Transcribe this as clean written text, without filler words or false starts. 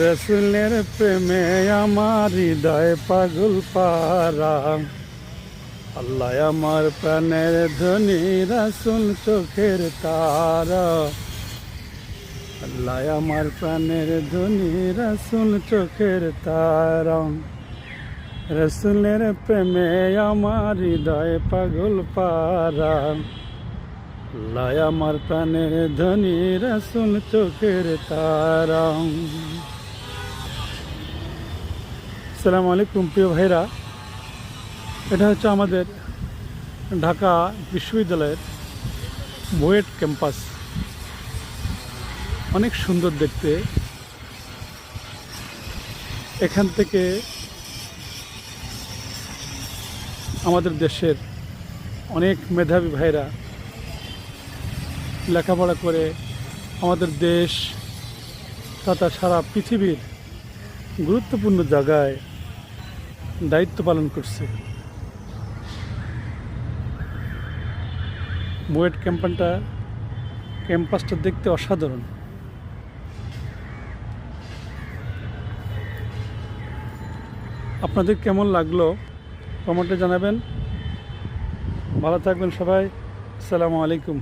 রসুলের প্রেমে আমার হৃদয় পাগল পারা। আল্লাহ আমার প্রাণের ধ্বনি, রসুল চোখের তারা। আল্লাহ আমার প্রাণের ধ্বনি, রসুল চোখের তারা। রসুলের প্রেমে আমার হৃদয় পাগল পারা। আল্লাহ আমার প্রাণের ধ্বনি, রসুল চোখের তারা। আসসালামু আলাইকুম প্রিয় ভাইরা, এটা হচ্ছে আমাদের ঢাকা বিশ্ববিদ্যালয়ের বুয়েট ক্যাম্পাস। অনেক সুন্দর দেখতে। এখান থেকে আমাদের দেশের অনেক মেধাবী ভাইরা লেখাপড়া করে আমাদের দেশ তথা সারা পৃথিবীর গুরুত্বপূর্ণ জায়গায় দায়িত্ব পালন করছে। বুয়েট ক্যাম্পাসটা দেখতে অসাধারণ। আপনাদের কেমন লাগলো কমেন্টে জানাবেন। ভালো থাকবেন সবাই। আসসালামু আলাইকুম।